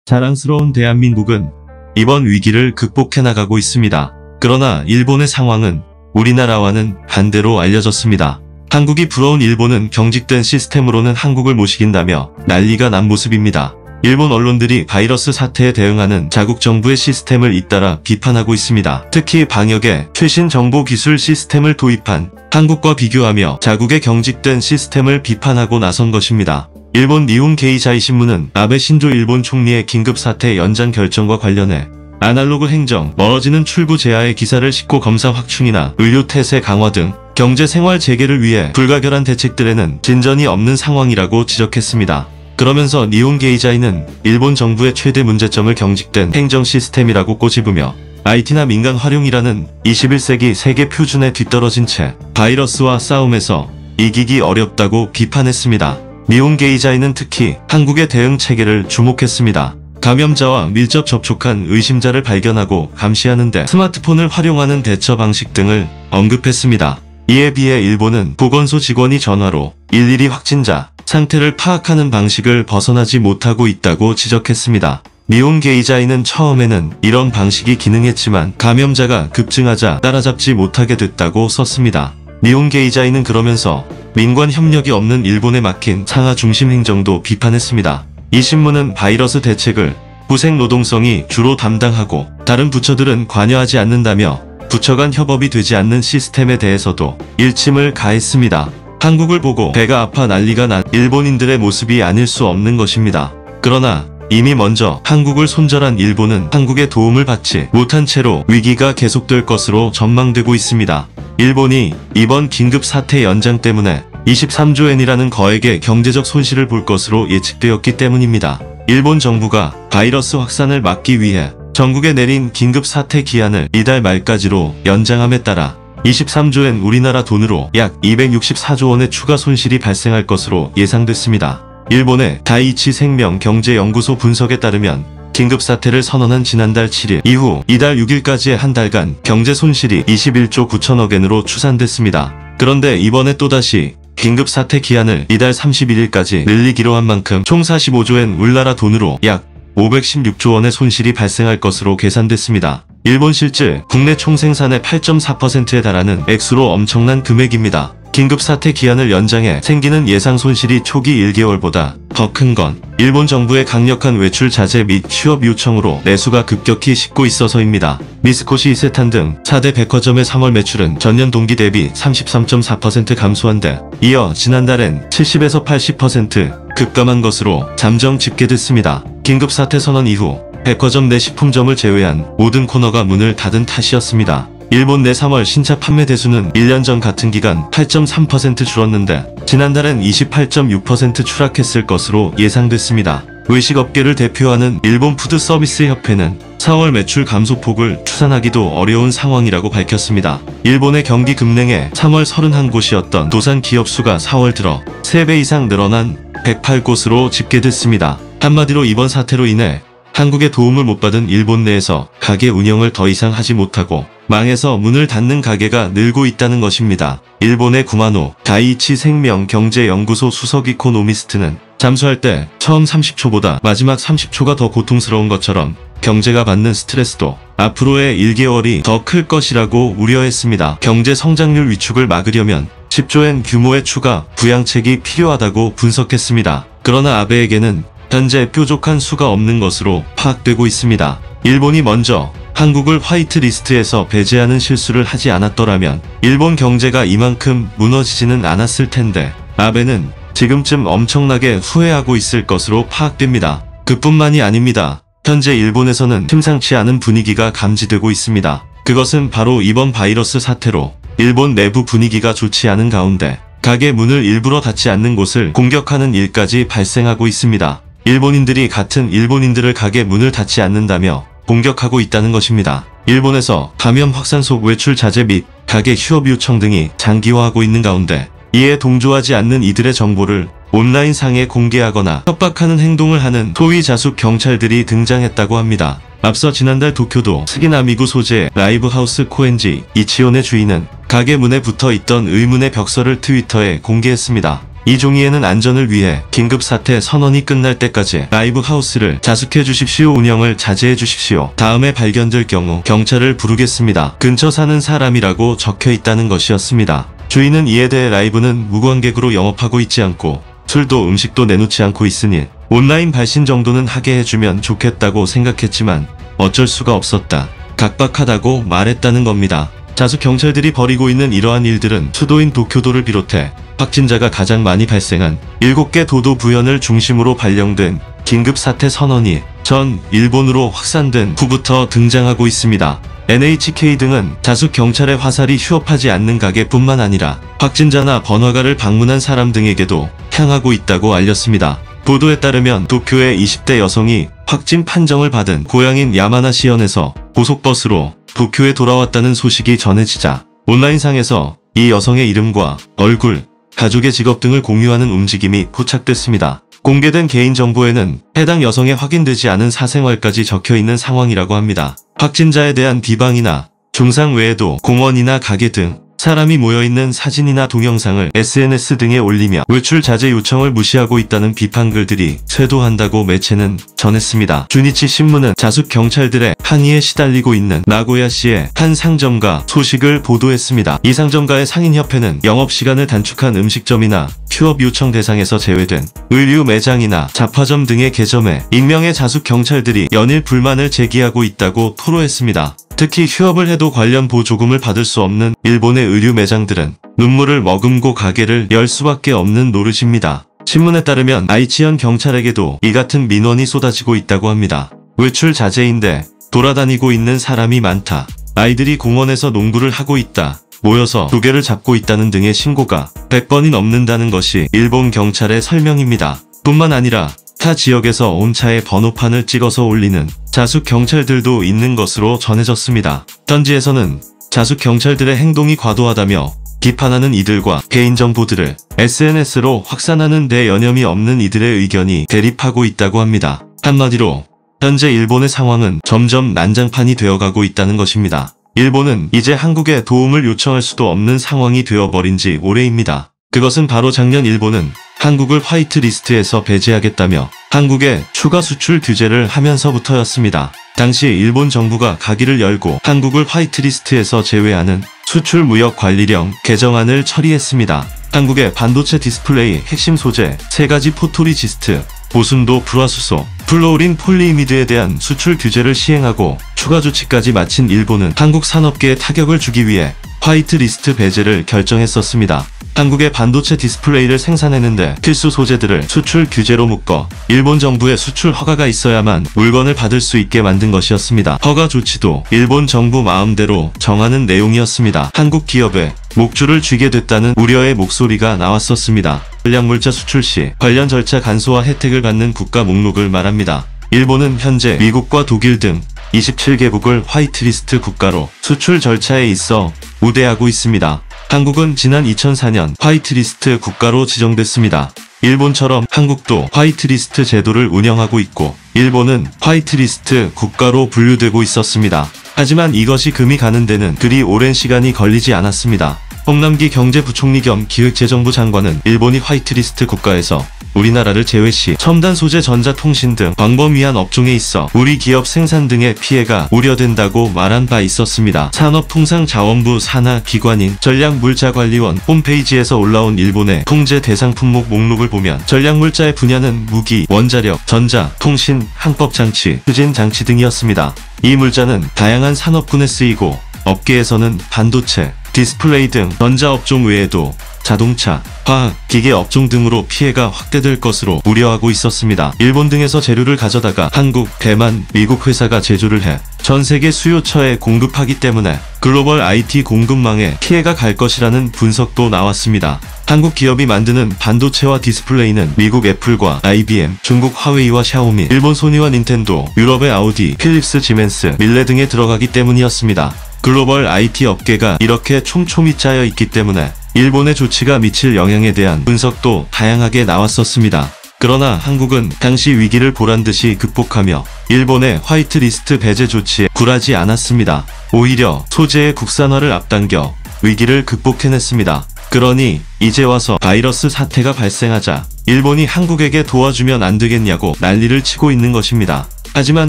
자랑스러운 대한민국은 이번 위기를 극복해 나가고 있습니다. 그러나 일본의 상황은 우리나라와는 반대로 알려졌습니다. 한국이 부러운 일본은 경직된 시스템으로는 한국을 못 이긴다며 난리가 난 모습입니다. 일본 언론들이 바이러스 사태에 대응하는 자국 정부의 시스템을 잇따라 비판하고 있습니다. 특히 방역에 최신 정보 기술 시스템을 도입한 한국과 비교하며 자국의 경직된 시스템을 비판하고 나선 것입니다. 일본 니혼 게이자이 신문은 아베 신조 일본 총리의 긴급사태 연장 결정과 관련해 아날로그 행정, 멀어지는 출구 제하의 기사를 싣고 검사 확충이나 의료 태세 강화 등 경제 생활 재개를 위해 불가결한 대책들에는 진전이 없는 상황이라고 지적했습니다. 그러면서 니혼 게이자이는 일본 정부의 최대 문제점을 경직된 행정 시스템이라고 꼬집으며 IT나 민간 활용이라는 21세기 세계 표준에 뒤떨어진 채 바이러스와 싸움에서 이기기 어렵다고 비판했습니다. 니혼 게이자이는 특히 한국의 대응 체계를 주목했습니다. 감염자와 밀접 접촉한 의심자를 발견하고 감시하는 데 스마트폰을 활용하는 대처 방식 등을 언급했습니다. 이에 비해 일본은 보건소 직원이 전화로 일일이 확진자 상태를 파악하는 방식을 벗어나지 못하고 있다고 지적했습니다. 니혼 게이자이는 처음에는 이런 방식이 기능했지만 감염자가 급증하자 따라잡지 못하게 됐다고 썼습니다. 니혼 게이자이는 그러면서 민관 협력이 없는 일본에 막힌 상하 중심 행정도 비판했습니다. 이 신문은 바이러스 대책을 후생노동성이 주로 담당하고 다른 부처들은 관여하지 않는다며 부처 간 협업이 되지 않는 시스템에 대해서도 일침을 가했습니다. 한국을 보고 배가 아파 난리가 난 일본인들의 모습이 아닐 수 없는 것입니다. 그러나 이미 먼저 한국을 손절한 일본은 한국의 도움을 받지 못한 채로 위기가 계속될 것으로 전망되고 있습니다. 일본이 이번 긴급 사태 연장 때문에 23조 엔이라는 거액의 경제적 손실을 볼 것으로 예측되었기 때문입니다. 일본 정부가 바이러스 확산을 막기 위해 전국에 내린 긴급 사태 기한을 이달 말까지로 연장함에 따라 23조엔 우리나라 돈으로 약 264조 원의 추가 손실이 발생할 것으로 예상됐습니다. 일본의 다이이치 생명 경제연구소 분석에 따르면 긴급사태를 선언한 지난달 7일 이후 이달 6일까지의 한 달간 경제 손실이 21조 9천억 엔으로 추산됐습니다. 그런데 이번에 또다시 긴급사태 기한을 이달 31일까지 늘리기로 한 만큼 총 45조엔 우리나라 돈으로 약 516조 원의 손실이 발생할 것으로 계산됐습니다. 일본 실제 국내 총생산의 8.4%에 달하는 액수로 엄청난 금액입니다. 긴급사태 기한을 연장해 생기는 예상 손실이 초기 1개월보다 더 큰 건 일본 정부의 강력한 외출 자제 및 휴업 요청으로 내수가 급격히 식고 있어서입니다. 미쓰코시 이세탄 등 4대 백화점의 3월 매출은 전년 동기 대비 33.4% 감소한 데 이어 지난달엔 70에서 80% 급감한 것으로 잠정 집계됐습니다. 긴급사태 선언 이후 백화점 내 식품점을 제외한 모든 코너가 문을 닫은 탓이었습니다. 일본 내 3월 신차 판매 대수는 1년 전 같은 기간 8.3% 줄었는데 지난달엔 28.6% 추락했을 것으로 예상됐습니다. 외식업계를 대표하는 일본 푸드서비스협회는 4월 매출 감소폭을 추산하기도 어려운 상황이라고 밝혔습니다. 일본의 경기 급냉에 3월 31곳이었던 도산 기업 수가 4월 들어 3배 이상 늘어난 108곳으로 집계됐습니다. 한마디로 이번 사태로 인해 한국의 도움을 못 받은 일본 내에서 가게 운영을 더 이상 하지 못하고 망해서 문을 닫는 가게가 늘고 있다는 것입니다. 일본의 구마노 다이이치 생명 경제연구소 수석 이코노미스트는 잠수할 때 처음 30초보다 마지막 30초가 더 고통스러운 것처럼 경제가 받는 스트레스도 앞으로의 1개월이 더 클 것이라고 우려했습니다. 경제 성장률 위축을 막으려면 10조엔 규모의 추가 부양책이 필요하다고 분석했습니다. 그러나 아베에게는 현재 뾰족한 수가 없는 것으로 파악되고 있습니다. 일본이 먼저 한국을 화이트리스트에서 배제하는 실수를 하지 않았더라면 일본 경제가 이만큼 무너지지는 않았을 텐데 아베는 지금쯤 엄청나게 후회하고 있을 것으로 파악됩니다. 그뿐만이 아닙니다. 현재 일본에서는 심상치 않은 분위기가 감지되고 있습니다. 그것은 바로 이번 바이러스 사태로 일본 내부 분위기가 좋지 않은 가운데 가게 문을 일부러 닫지 않는 곳을 공격하는 일까지 발생하고 있습니다. 일본인들이 같은 일본인들을 가게 문을 닫지 않는다며 공격하고 있다는 것입니다. 일본에서 감염 확산 속 외출 자제 및 가게 휴업 요청 등이 장기화하고 있는 가운데 이에 동조하지 않는 이들의 정보를 온라인상에 공개하거나 협박하는 행동을 하는 소위 자숙 경찰들이 등장했다고 합니다. 앞서 지난달 도쿄도 스기나미구 소재 라이브하우스 코엔지 이치온의 주인은 가게 문에 붙어 있던 의문의 벽서를 트위터에 공개했습니다. 이 종이에는 안전을 위해 긴급사태 선언이 끝날 때까지 라이브 하우스를 자숙해 주십시오. 운영을 자제해 주십시오. 다음에 발견될 경우 경찰을 부르겠습니다. 근처 사는 사람이라고 적혀 있다는 것이었습니다. 주인은 이에 대해 라이브는 무관객으로 영업하고 있지 않고 술도 음식도 내놓지 않고 있으니 온라인 발신 정도는 하게 해주면 좋겠다고 생각했지만 어쩔 수가 없었다. 각박하다고 말했다는 겁니다. 자숙 경찰들이 벌이고 있는 이러한 일들은 수도인 도쿄도를 비롯해 확진자가 가장 많이 발생한 7개 도도 부현을 중심으로 발령된 긴급사태 선언이 전 일본으로 확산된 후부터 등장하고 있습니다. NHK 등은 자숙 경찰의 화살이 휴업하지 않는 가게뿐만 아니라 확진자나 번화가를 방문한 사람 등에게도 향하고 있다고 알렸습니다. 보도에 따르면 도쿄의 20대 여성이 확진 판정을 받은 고향인 야마나시현에서 고속버스로 도쿄에 돌아왔다는 소식이 전해지자 온라인상에서 이 여성의 이름과 얼굴, 가족의 직업 등을 공유하는 움직임이 포착됐습니다. 공개된 개인정보에는 해당 여성의 확인되지 않은 사생활까지 적혀있는 상황이라고 합니다. 확진자에 대한 비방이나 중상 외에도 공원이나 가게 등 사람이 모여있는 사진이나 동영상을 SNS 등에 올리며 외출 자제 요청을 무시하고 있다는 비판글들이 쇄도한다고 매체는 전했습니다. 주니치 신문은 자숙 경찰들의 항의에 시달리고 있는 나고야시의 한 상점가 소식을 보도했습니다. 이 상점가의 상인협회는 영업시간을 단축한 음식점이나 휴업 요청 대상에서 제외된 의류 매장이나 잡화점 등의 개점에 익명의 자숙 경찰들이 연일 불만을 제기하고 있다고 토로했습니다. 특히 휴업을 해도 관련 보조금을 받을 수 없는 일본의 의류 매장들은 눈물을 머금고 가게를 열 수밖에 없는 노릇입니다. 신문에 따르면 아이치현 경찰에게도 이 같은 민원이 쏟아지고 있다고 합니다. 외출 자제인데 돌아다니고 있는 사람이 많다. 아이들이 공원에서 농구를 하고 있다. 모여서 조개를 잡고 있다는 등의 신고가 100번이 넘는다는 것이 일본 경찰의 설명입니다. 뿐만 아니라 타 지역에서 온 차에 번호판을 찍어서 올리는 자숙 경찰들도 있는 것으로 전해졌습니다. 현지에서는 자숙 경찰들의 행동이 과도하다며 비판하는 이들과 개인정보들을 SNS로 확산하는 데 여념이 없는 이들의 의견이 대립하고 있다고 합니다. 한마디로 현재 일본의 상황은 점점 난장판이 되어가고 있다는 것입니다. 일본은 이제 한국에 도움을 요청할 수도 없는 상황이 되어버린 지 오래입니다. 그것은 바로 작년 일본은 한국을 화이트리스트에서 배제하겠다며 한국에 추가 수출 규제를 하면서부터였습니다. 당시 일본 정부가 가기를 열고 한국을 화이트리스트에서 제외하는 수출무역관리령 개정안을 처리했습니다. 한국의 반도체 디스플레이 핵심 소재 3가지 포토리지스트, 보순도 불화수소, 플로우린 폴리이미드에 대한 수출 규제를 시행하고 추가 조치까지 마친 일본은 한국 산업계에 타격을 주기 위해 화이트리스트 배제를 결정했었습니다. 한국의 반도체 디스플레이를 생산했는데 필수 소재들을 수출 규제로 묶어 일본 정부의 수출 허가가 있어야만 물건을 받을 수 있게 만든 것이었습니다. 허가 조치도 일본 정부 마음대로 정하는 내용이었습니다. 한국 기업에 목줄을 쥐게 됐다는 우려의 목소리가 나왔었습니다. 전략물자 수출 시 관련 절차 간소화 혜택을 받는 국가 목록을 말합니다. 일본은 현재 미국과 독일 등 27개국을 화이트리스트 국가로 수출 절차에 있어 우대하고 있습니다. 한국은 지난 2004년 화이트리스트 국가로 지정됐습니다. 일본처럼 한국도 화이트리스트 제도를 운영하고 있고 일본은 화이트리스트 국가로 분류되고 있었습니다. 하지만 이것이 금이 가는 데는 그리 오랜 시간이 걸리지 않았습니다. 홍남기 경제부총리 겸 기획재정부 장관은 일본이 화이트리스트 국가에서 우리나라를 제외 시 첨단 소재, 전자통신 등 광범위한 업종에 있어 우리 기업 생산 등의 피해가 우려된다고 말한 바 있었습니다. 산업통상자원부 산하 기관인 전략물자관리원 홈페이지에서 올라온 일본의 통제 대상 품목 목록을 보면 전략물자의 분야는 무기, 원자력, 전자, 통신, 항법장치, 추진장치 등이었습니다. 이 물자는 다양한 산업군에 쓰이고 업계에서는 반도체, 디스플레이 등 전자업종 외에도 자동차, 화학, 기계 업종 등으로 피해가 확대될 것으로 우려하고 있었습니다. 일본 등에서 재료를 가져다가 한국, 대만, 미국 회사가 제조를 해 전 세계 수요처에 공급하기 때문에 글로벌 IT 공급망에 피해가 갈 것이라는 분석도 나왔습니다. 한국 기업이 만드는 반도체와 디스플레이는 미국 애플과 IBM, 중국 화웨이와 샤오미, 일본 소니와 닌텐도, 유럽의 아우디, 필립스, 지멘스, 밀레 등에 들어가기 때문이었습니다. 글로벌 IT 업계가 이렇게 촘촘히 짜여 있기 때문에 일본의 조치가 미칠 영향에 대한 분석도 다양하게 나왔었습니다. 그러나 한국은 당시 위기를 보란듯이 극복하며 일본의 화이트리스트 배제 조치에 굴하지 않았습니다. 오히려 소재의 국산화를 앞당겨 위기를 극복해냈습니다. 그러니 이제 와서 바이러스 사태가 발생하자 일본이 한국에게 도와주면 안 되겠냐고 난리를 치고 있는 것입니다. 하지만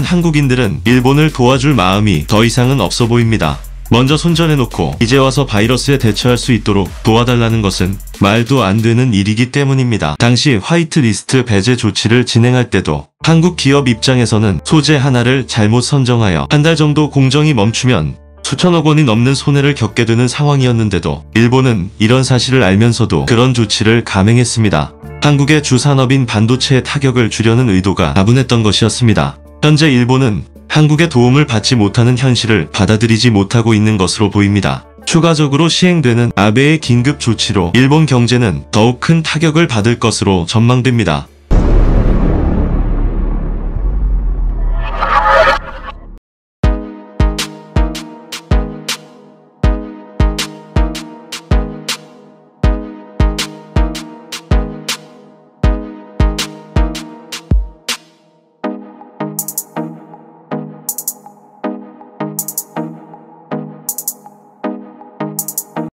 한국인들은 일본을 도와줄 마음이 더 이상은 없어 보입니다. 먼저 손절해놓고 이제 와서 바이러스에 대처할 수 있도록 도와달라는 것은 말도 안 되는 일이기 때문입니다. 당시 화이트리스트 배제 조치를 진행할 때도 한국 기업 입장에서는 소재 하나를 잘못 선정하여 한 달 정도 공정이 멈추면 수천억 원이 넘는 손해를 겪게 되는 상황이었는데도 일본은 이런 사실을 알면서도 그런 조치를 감행했습니다. 한국의 주산업인 반도체의 타격을 주려는 의도가 다분했던 것이었습니다. 현재 일본은 한국의 도움을 받지 못하는 현실을 받아들이지 못하고 있는 것으로 보입니다. 추가적으로 시행되는 아베의 긴급 조치로 일본 경제는 더욱 큰 타격을 받을 것으로 전망됩니다.